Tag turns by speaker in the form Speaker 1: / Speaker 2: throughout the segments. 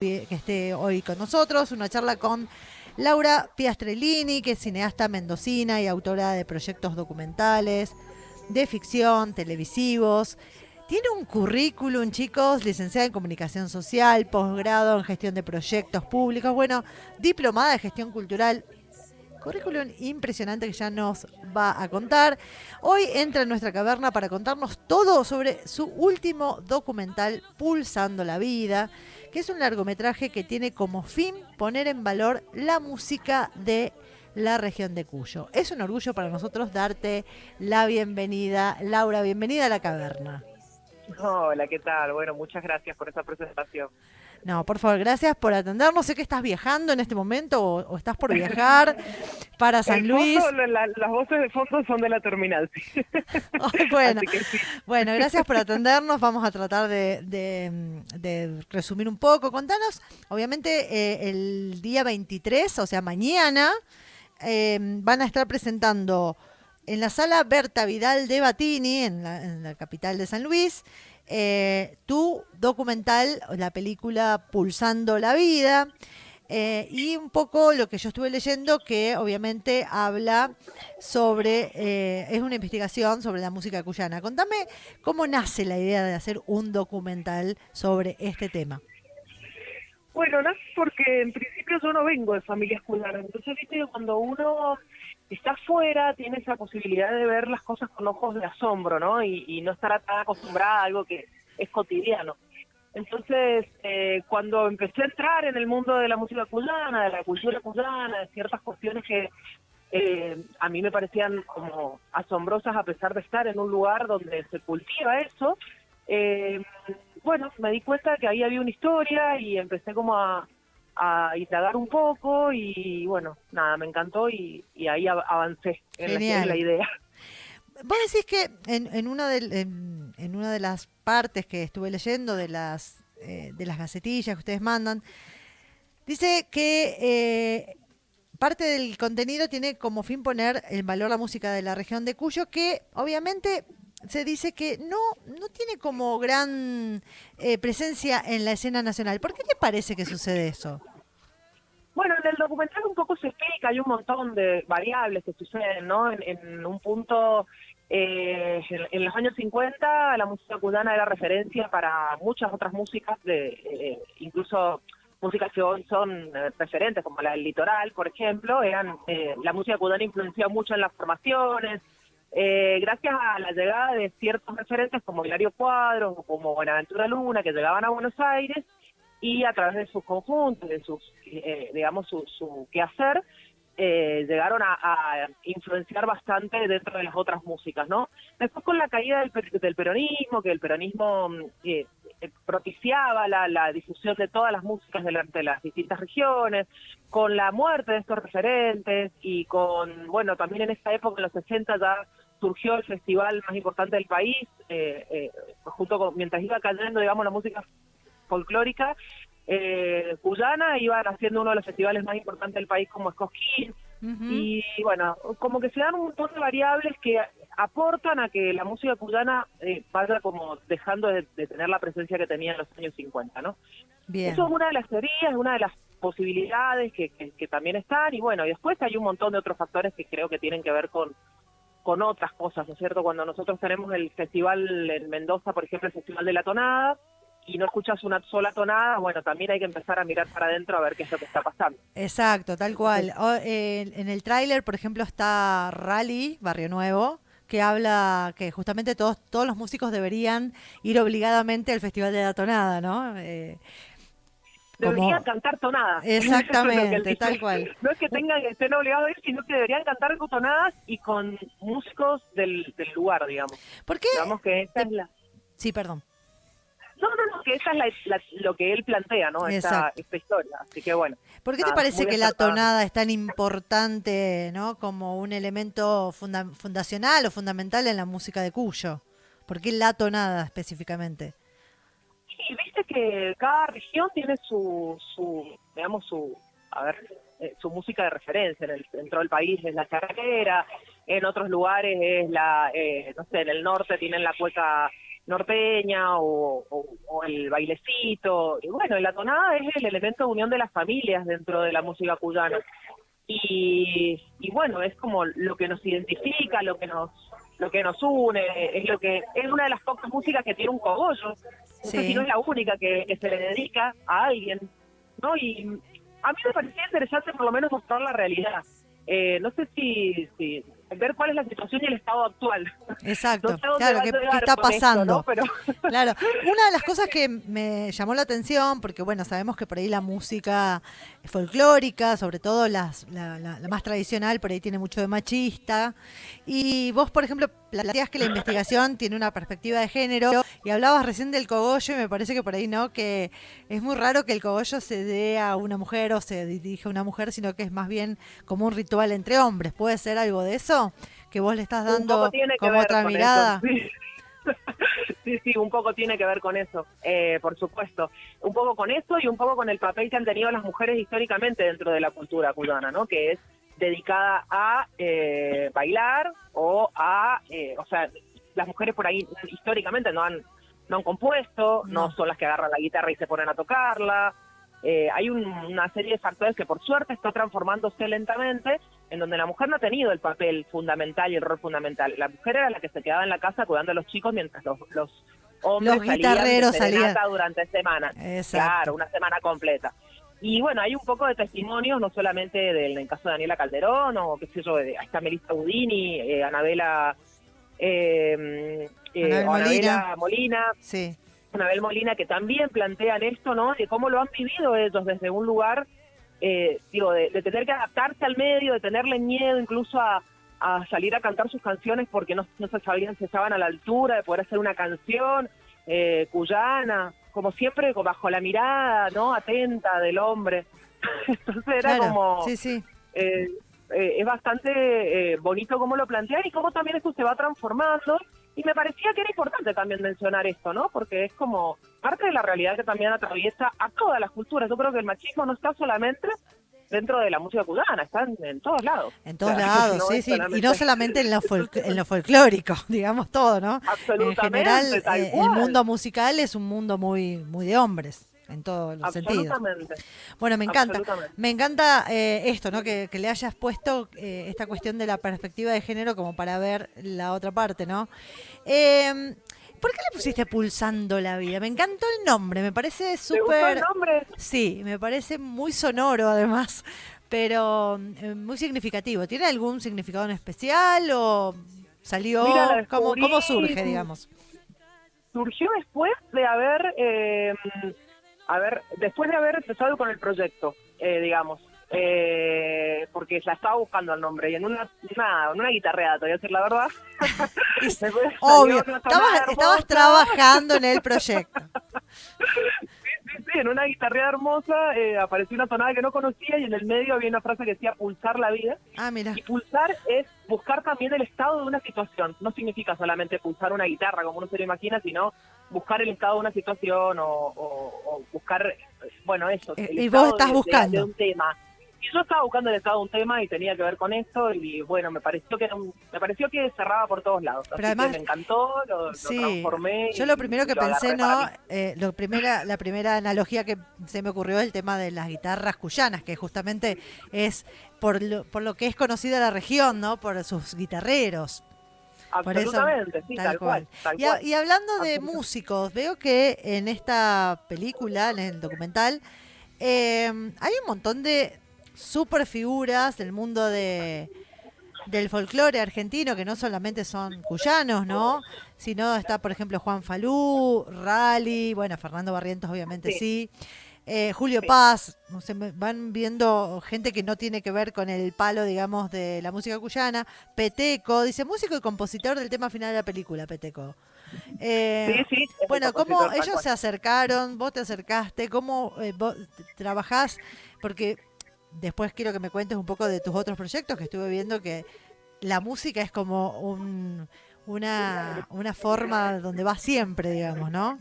Speaker 1: que esté hoy con nosotros, una charla con Laura Piastrellini, que es cineasta mendocina y autora de proyectos documentales, de ficción, televisivos. Tiene un currículum, chicos, licenciada en comunicación social, posgrado en gestión de proyectos públicos, bueno, diplomada de gestión cultural. Currículum impresionante que ya nos va a contar. Hoy entra en nuestra caverna para contarnos todo sobre su último documental, Pulsando la Vida, que es un largometraje que tiene como fin poner en valor la música de la región de Cuyo. Es un orgullo para nosotros darte la bienvenida. Laura, bienvenida a la caverna.
Speaker 2: Hola, ¿qué tal? Bueno, muchas gracias por esa presentación.
Speaker 1: No, por favor, gracias por atendernos. Sé que estás viajando en este momento o estás por viajar para
Speaker 2: El
Speaker 1: San
Speaker 2: fondo,
Speaker 1: Luis.
Speaker 2: las voces de fondo son de la terminal, sí.
Speaker 1: Ay, bueno,
Speaker 2: Así que sí.
Speaker 1: bueno, gracias por atendernos. Vamos a tratar de resumir un poco. Contanos, obviamente, el día 23, o sea, mañana, van a estar presentando en la sala Berta Vidal de Batini, en la capital de San Luis, tu documental, la película Pulsando la Vida. Y un poco lo que yo estuve leyendo, que obviamente habla sobre, es una investigación sobre la música cuyana. Contame cómo nace la idea de hacer un documental sobre este tema.
Speaker 2: Bueno, nace porque en principio yo no vengo de familias cubanas, entonces viste que cuando uno está afuera tiene esa posibilidad de ver las cosas con ojos de asombro, ¿no? Y no estar tan acostumbrada a algo que es cotidiano. Entonces, cuando empecé a entrar en el mundo de la música cubana, de la cultura cubana, de ciertas cuestiones que a mí me parecían como asombrosas a pesar de estar en un lugar donde se cultiva eso, eh, bueno, me di cuenta que ahí había una historia y empecé como a indagar un poco y bueno, nada, me encantó y ahí avancé en la
Speaker 1: Genial.
Speaker 2: idea.
Speaker 1: Vos decís que en una de las partes que estuve leyendo de las gacetillas que ustedes mandan, dice que parte del contenido tiene como fin poner en valor la música de la región de Cuyo, que obviamente se dice que no tiene como gran presencia en la escena nacional. ¿Por qué te parece que sucede eso?
Speaker 2: Bueno, en el documental un poco se explica, hay un montón de variables que suceden, ¿no? En un punto, en los años 50, la música cubana era referencia para muchas otras músicas, incluso músicas que hoy son referentes, como la del litoral, por ejemplo, la música cubana influenció mucho en las formaciones, gracias a la llegada de ciertos referentes como Hilario Cuadros o como Buenaventura Luna, que llegaban a Buenos Aires, y a través de sus conjuntos, de sus, digamos, su quehacer, llegaron a influenciar bastante dentro de las otras músicas, ¿no? Después con la caída del peronismo, que el peronismo propiciaba la difusión de todas las músicas de las distintas regiones, con la muerte de estos referentes y bueno, también en esta época, en los 60 ya surgió el festival más importante del país, mientras iba cayendo, digamos, la música folclórica cuyana, iban haciendo uno de los festivales más importantes del país como es Cosquín,
Speaker 1: Ujú.
Speaker 2: y bueno, como que se dan un montón de variables que aportan a que la música cubana vaya como dejando de tener la presencia que tenía en los años 50, ¿no? Eso es
Speaker 1: Bien.
Speaker 2: una de las teorías, una de las posibilidades que también están, y bueno, y después hay un montón de otros factores que creo que tienen que ver con otras cosas, ¿no es cierto? Cuando nosotros tenemos el festival en Mendoza, por ejemplo, el Festival de la Tonada, y no escuchas una sola tonada, bueno, también hay que empezar a mirar para adentro a ver qué es lo que está pasando.
Speaker 1: Exacto, tal
Speaker 2: Entonces,
Speaker 1: cual. En el tráiler, por ejemplo, está Rally, Barrio Nuevo, que habla que justamente todos los músicos deberían ir obligadamente al Festival de la Tonada, ¿no?
Speaker 2: deberían
Speaker 1: Como
Speaker 2: cantar tonadas, eso es lo que él
Speaker 1: exactamente,
Speaker 2: dice.
Speaker 1: tal cual.
Speaker 2: No es que
Speaker 1: U-
Speaker 2: estén obligados a ir, sino que deberían cantar con tonadas y con músicos del lugar, digamos.
Speaker 1: ¿Por qué
Speaker 2: Digamos que esta
Speaker 1: te...
Speaker 2: es la...
Speaker 1: Sí, perdón.
Speaker 2: No, que esa es lo que él plantea, ¿no?
Speaker 1: Exacto.
Speaker 2: Esta historia. Así que bueno,
Speaker 1: ¿Por qué te
Speaker 2: nada,
Speaker 1: parece
Speaker 2: muy
Speaker 1: que la
Speaker 2: acertada.
Speaker 1: tonada es tan importante, ¿no? Como un elemento fundacional o fundamental en la música de Cuyo? ¿Por qué la tonada específicamente?
Speaker 2: Y viste que cada región tiene digamos, a ver, su música de referencia. Dentro del país es la charrera, en otros lugares es no sé, en el norte tienen la cueca norteña o el bailecito. Y bueno, la tonada es el elemento de unión de las familias dentro de la música cuyana. Y bueno, es como lo que nos identifica, lo que nos une, es una de las pocas músicas que tiene un cogollo. No sé si no es la única que se le dedica a alguien, ¿no? Y a mí me parecía interesante por lo menos mostrar la realidad. No sé si ver cuál es la situación y el estado actual.
Speaker 1: Exacto,
Speaker 2: No sé dónde
Speaker 1: claro,
Speaker 2: va a
Speaker 1: ¿qué
Speaker 2: llegar
Speaker 1: está
Speaker 2: con esto,
Speaker 1: pasando?
Speaker 2: ¿no? Pero
Speaker 1: Claro, una de las cosas que me llamó la atención, porque bueno, sabemos que por ahí la música folclórica, sobre todo la más tradicional, por ahí tiene mucho de machista, y vos, por ejemplo, planteás que la investigación tiene una perspectiva de género, y hablabas recién del cogollo, y me parece que por ahí no, que es muy raro que el cogollo se dé a una mujer o se dirija a una mujer, sino que es más bien como un ritual entre hombres. ¿Puede ser algo de eso? Que vos le estás
Speaker 2: un poco
Speaker 1: dando
Speaker 2: tiene que
Speaker 1: como
Speaker 2: ver
Speaker 1: otra
Speaker 2: con
Speaker 1: mirada.
Speaker 2: eso. Sí, un poco tiene que ver con eso, por supuesto. Un poco con eso y un poco con el papel que han tenido las mujeres históricamente dentro de la cultura cuyana, ¿no? Que es dedicada a bailar o sea, las mujeres por ahí históricamente no han compuesto, no son las que agarran la guitarra y se ponen a tocarla. Hay una serie de factores que por suerte está transformándose lentamente, en donde la mujer no ha tenido el papel fundamental y el rol fundamental. La mujer era la que se quedaba en la casa cuidando a los chicos mientras los hombres
Speaker 1: Los guitarreros
Speaker 2: salían
Speaker 1: salían
Speaker 2: durante semanas.
Speaker 1: Exacto.
Speaker 2: Claro, una semana completa. Y bueno, hay un poco de testimonios, no solamente en el caso de Daniela Calderón, o qué sé yo, está Melissa Budini, Anabela Molina.
Speaker 1: Sí.
Speaker 2: Anabel Molina, que también plantean esto, ¿no? De cómo lo han vivido ellos desde un lugar, de tener que adaptarse al medio, de tenerle miedo incluso a salir a cantar sus canciones porque no se sabían si estaban a la altura de poder hacer una canción cuyana, como siempre bajo la mirada, ¿no? Atenta del hombre. Entonces era como...
Speaker 1: Sí.
Speaker 2: Es bastante bonito cómo lo plantean y cómo también esto se va transformando. Y me parecía que era importante también mencionar esto, ¿no? Porque es como parte de la realidad que también atraviesa a todas las culturas. Yo creo que el machismo no está solamente dentro de la música cubana, está en todos lados.
Speaker 1: En todos lados, sí. Y no solamente en lo folclórico, digamos todo, ¿no?
Speaker 2: Absolutamente.
Speaker 1: En general, el mundo musical es un mundo muy, muy de hombres. En todos los sentidos. Bueno, me encanta esto, ¿no? Que le hayas puesto esta cuestión de la perspectiva de género como para ver la otra parte, ¿no? ¿Por qué le pusiste Pulsando la Vida? Me encantó el nombre, me parece súper...
Speaker 2: ¿Te gustó el nombre?
Speaker 1: Sí, me parece muy sonoro además, pero muy significativo. ¿Tiene algún significado en especial o salió?
Speaker 2: Mira,
Speaker 1: ¿Cómo surge, digamos?
Speaker 2: Surgió después de después de haber empezado con el proyecto, digamos, porque la estaba buscando el nombre y en una guitarreada, te voy a decir la verdad.
Speaker 1: Obvio, estabas trabajando en el proyecto.
Speaker 2: Sí, en una guitarreada hermosa apareció una tonada que no conocía y en el medio había una frase que decía pulsar la vida.
Speaker 1: Ah, mira.
Speaker 2: Y pulsar es buscar también el estado de una situación. No significa solamente pulsar una guitarra como uno se lo imagina, sino buscar el estado de una situación o buscar, bueno, eso. El
Speaker 1: y vos estás buscando.
Speaker 2: De un tema. Y yo estaba buscando el estado de un tema y tenía que ver con esto y bueno, me pareció que cerraba por todos lados.
Speaker 1: Pero además,
Speaker 2: me encantó, lo transformé.
Speaker 1: Yo lo primero que pensé, ¿no? La primera analogía que se me ocurrió es el tema de las guitarras cuyanas, que justamente es por lo que es conocida la región, ¿no? Por sus guitarreros.
Speaker 2: Absolutamente, sí, tal cual.
Speaker 1: Y hablando de músicos, veo que en esta película, en el documental, hay un montón de super figuras del mundo del folclore argentino que no solamente son cuyanos, ¿no? Sino está, por ejemplo, Juan Falú, Rally, bueno, Fernando Barrientos obviamente sí. Julio Paz, se van viendo gente que no tiene que ver con el palo, digamos, de la música cuyana. Peteco, dice músico y compositor del tema final de la película, Peteco.
Speaker 2: Sí.
Speaker 1: Bueno, ¿cómo ellos se acercaron? ¿Vos te acercaste? ¿Cómo vos trabajás? Porque después quiero que me cuentes un poco de tus otros proyectos, que estuve viendo que la música es como una forma donde va siempre, digamos, ¿no?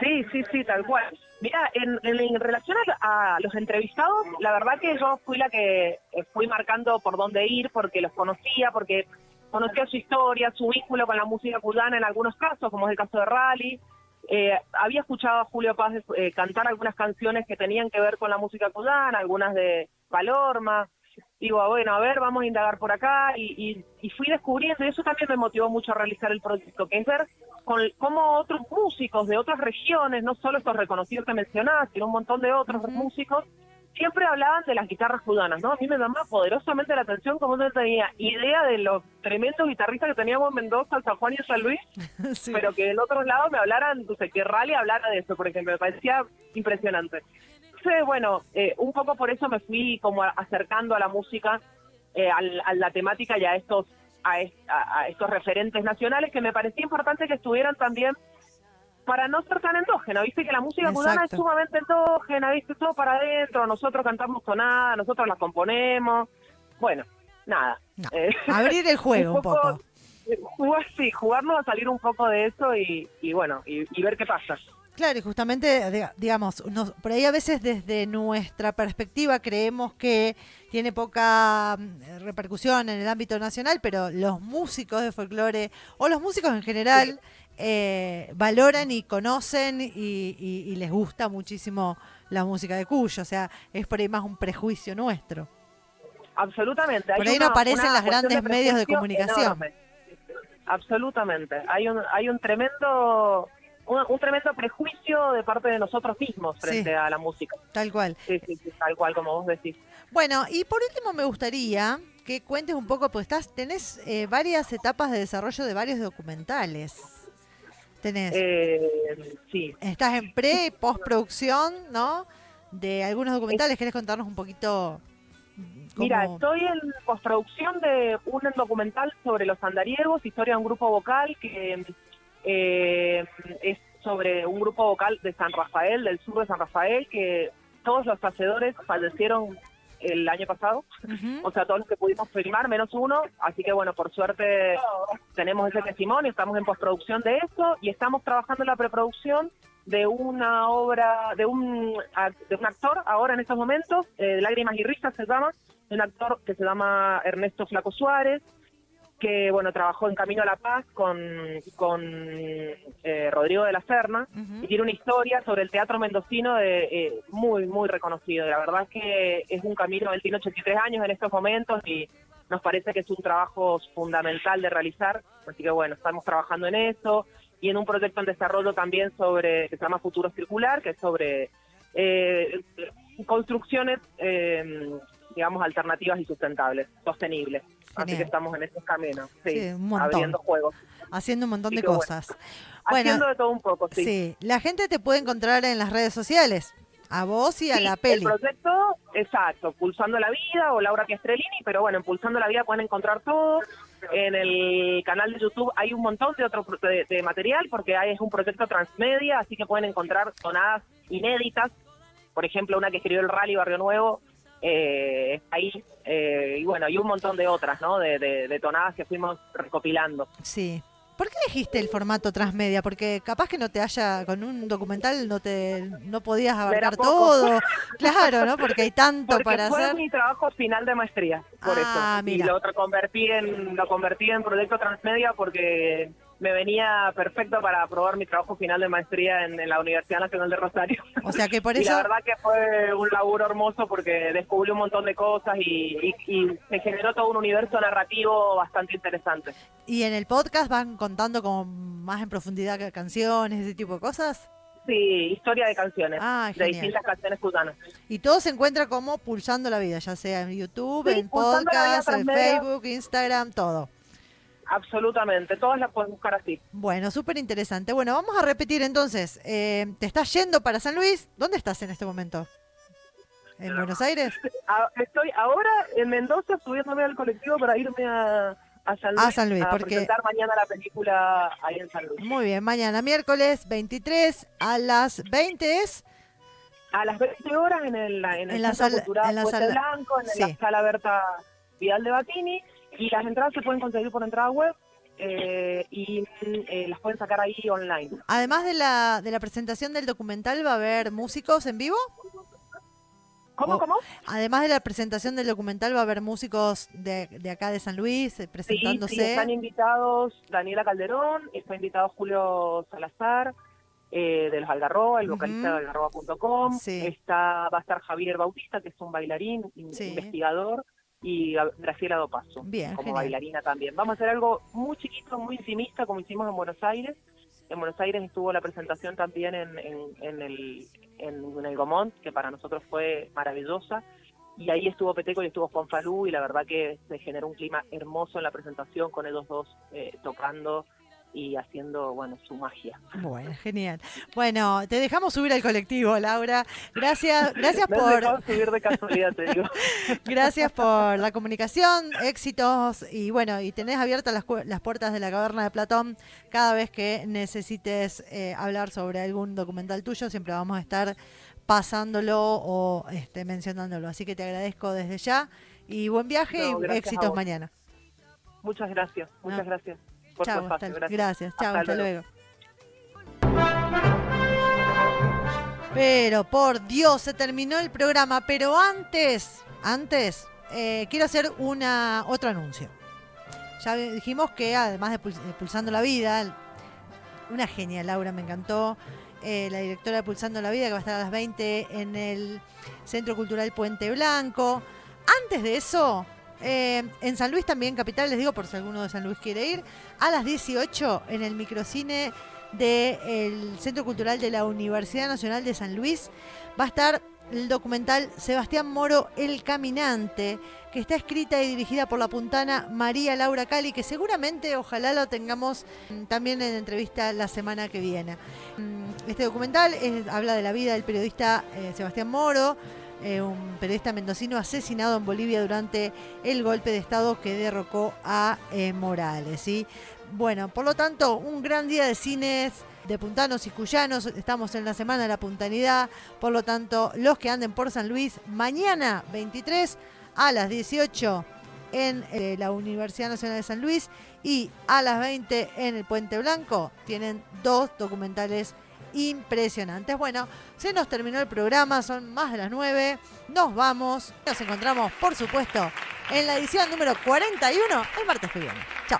Speaker 2: Sí, tal cual. Mira, en relación a los entrevistados, la verdad que yo fui la que fui marcando por dónde ir, porque los conocía, porque conocía su historia, su vínculo con la música cubana en algunos casos, como es el caso de Rally. Había escuchado a Julio Paz cantar algunas canciones que tenían que ver con la música cubana, algunas de Palorma. Digo, bueno, a ver, vamos a indagar por acá, y fui descubriendo, y eso también me motivó mucho a realizar el proyecto, que es ver cómo otros músicos de otras regiones, no solo estos reconocidos que mencionaste, sino un montón de otros músicos, siempre hablaban de las guitarras cubanas, ¿no? A mí me llamaba poderosamente la atención, como no tenía idea de los tremendos guitarristas que teníamos en Mendoza, San Juan y San Luis, sí, pero que en otros lados me hablaran, entonces que Rally hablara de eso, por ejemplo, me parecía impresionante. Entonces, bueno, un poco por eso me fui como acercando a la música, a la temática y a estos referentes nacionales, que me parecía importante que estuvieran también, para no ser tan endógena. Viste que la música cubana es sumamente endógena, viste, todo para adentro, nosotros cantamos tonadas, nosotros las componemos, bueno, nada.
Speaker 1: No. Abrir el juego un poco.
Speaker 2: Sí, jugarnos a salir un poco de eso y bueno, y ver qué pasa.
Speaker 1: Claro, y justamente, digamos, por ahí a veces desde nuestra perspectiva creemos que tiene poca repercusión en el ámbito nacional, pero los músicos de folclore, o los músicos en general, valoran y conocen y les gusta muchísimo la música de Cuyo, o sea, es por ahí más un prejuicio nuestro.
Speaker 2: Absolutamente.
Speaker 1: Por ahí no aparecen los grandes medios de comunicación.
Speaker 2: Enorme. Absolutamente. Hay un tremendo... Un tremendo prejuicio de parte de nosotros mismos frente a la música.
Speaker 1: Tal cual.
Speaker 2: Sí, tal cual, como vos decís.
Speaker 1: Bueno, y por último me gustaría que cuentes un poco, pues tenés varias etapas de desarrollo de varios documentales. Tenés.
Speaker 2: Sí.
Speaker 1: Estás en pre y postproducción, ¿no? De algunos documentales. ¿Querés contarnos un poquito?
Speaker 2: Mira, estoy en postproducción de un documental sobre los andariegos, historia de un grupo vocal que... es sobre un grupo vocal de San Rafael, del sur de San Rafael, que todos los hacedores fallecieron el año pasado, o sea, todos los que pudimos filmar, menos uno, así que bueno, por suerte tenemos ese testimonio, estamos en postproducción de eso, y estamos trabajando en la preproducción de una obra, de un actor, ahora en estos momentos, Lágrimas y Risas se llama, un actor que se llama Ernesto Flaco Suárez, que bueno, trabajó en Camino a la Paz con Rodrigo de la Serna, y tiene una historia sobre el teatro mendocino muy, muy reconocido. La verdad es que es un camino, él tiene 83 años en estos momentos y nos parece que es un trabajo fundamental de realizar, así que bueno, estamos trabajando en eso, y en un proyecto en desarrollo también que se llama Futuro Circular, que es sobre construcciones, digamos, alternativas y sustentables, sostenibles. Genial. Así que estamos en esos caminos, abriendo juegos.
Speaker 1: Haciendo un montón de cosas.
Speaker 2: Bueno, haciendo de todo un poco, sí.
Speaker 1: Sí, la gente te puede encontrar en las redes sociales, a vos y a la peli.
Speaker 2: El proyecto, exacto, Pulsando la Vida o Laura Piastrellini, pero bueno, en Pulsando la Vida pueden encontrar todo. En el canal de YouTube hay un montón de otro de material, porque es un proyecto transmedia, así que pueden encontrar tonadas inéditas. Por ejemplo, una que escribió el Rally Barrio Nuevo, ahí, y bueno, y un montón de otras, ¿no? De tonadas que fuimos recopilando.
Speaker 1: Sí. ¿Por qué elegiste el formato transmedia? Porque capaz que con un documental no podías abarcar todo. Claro, ¿no? Porque hay tanto para hacer.
Speaker 2: Fue mi trabajo final de maestría, por eso. Mira. Y lo convertí en proyecto transmedia porque me venía perfecto para aprobar mi trabajo final de maestría en la Universidad Nacional de Rosario.
Speaker 1: O sea que por eso...
Speaker 2: Y la verdad que fue un laburo hermoso porque descubrí un montón de cosas y se generó todo un universo narrativo bastante interesante.
Speaker 1: ¿Y en el podcast van contando como más en profundidad canciones, ese tipo de cosas?
Speaker 2: Sí, historia de canciones, de distintas canciones cubanas.
Speaker 1: Y todo se encuentra como Pulsando la Vida, ya sea en YouTube, en podcast, en Facebook, Instagram, todo.
Speaker 2: Absolutamente, todas las puedes buscar así.
Speaker 1: Bueno, súper interesante. Bueno, vamos a repetir entonces. ¿Te estás yendo para San Luis? ¿Dónde estás en este momento? ¿En Buenos Aires?
Speaker 2: Estoy ahora en Mendoza subiéndome al colectivo para irme a San Luis,
Speaker 1: porque
Speaker 2: presentar mañana la película ahí en San Luis.
Speaker 1: Muy bien, mañana miércoles 23 a las 20 es...
Speaker 2: A las 20 horas en la Centro Cultural Puente Blanco, en la Sala Berta Vidal de Batini. Y las entradas se pueden conseguir por entrada web y las pueden sacar ahí online.
Speaker 1: Además de la presentación del documental, ¿va a haber músicos en vivo?
Speaker 2: ¿Cómo, cómo?
Speaker 1: Además de la presentación del documental, va a haber músicos de acá de San Luis presentándose.
Speaker 2: Sí, están invitados Daniela Calderón, está invitado Julio Salazar, de los Algarroba, el vocalista de algarroba.com.
Speaker 1: Sí.
Speaker 2: Va a estar Javier Bautista, que es un bailarín, investigador, y Graciela Dopazo,
Speaker 1: Bien,
Speaker 2: como
Speaker 1: genial.
Speaker 2: bailarina también. Vamos a hacer algo muy chiquito, muy intimista, como hicimos en Buenos Aires. En Buenos Aires estuvo la presentación también en el Gomont, que para nosotros fue maravillosa. Y ahí estuvo Peteco y estuvo Juan Falú, y la verdad que se generó un clima hermoso en la presentación con ellos dos tocando y haciendo, bueno, su magia.
Speaker 1: Bueno, genial. Bueno, te dejamos subir al colectivo, Laura. Gracias
Speaker 2: Me has dejado subir de casualidad, te digo.
Speaker 1: Gracias por la comunicación, éxitos y bueno, y tenés abiertas las puertas de la Caverna de Platón cada vez que necesites hablar sobre algún documental tuyo, siempre vamos a estar pasándolo o mencionándolo. Así que te agradezco desde ya y buen viaje y éxitos mañana.
Speaker 2: Muchas gracias, muchas gracias. Por
Speaker 1: chau,
Speaker 2: tu espacio,
Speaker 1: gracias, chao, hasta luego. Pero por Dios, se terminó el programa, pero antes, quiero hacer otro anuncio. Ya dijimos que además de Pulsando la Vida, una genia, Laura, me encantó, la directora de Pulsando la Vida, que va a estar a las 20 en el Centro Cultural Puente Blanco. Antes de eso, en San Luis también, capital, les digo por si alguno de San Luis quiere ir, a las 18 en el microcine del Centro Cultural de la Universidad Nacional de San Luis va a estar el documental Sebastián Moro, El Caminante, que está escrita y dirigida por la puntana María Laura Cali, que seguramente, ojalá lo tengamos también en entrevista la semana que viene. Este documental habla de la vida del periodista Sebastián Moro, un periodista mendocino asesinado en Bolivia durante el golpe de Estado que derrocó a Morales, ¿sí? Bueno, por lo tanto, un gran día de cines de puntanos y cuyanos. Estamos en la Semana de la Puntanidad. Por lo tanto, los que anden por San Luis, mañana 23 a las 18 en la Universidad Nacional de San Luis y a las 20 en el Puente Blanco, tienen 2 documentales impresionantes. Bueno, se nos terminó el programa, son más de las 9. Nos vamos. Nos encontramos, por supuesto, en la edición número 41 el martes que viene. Chao.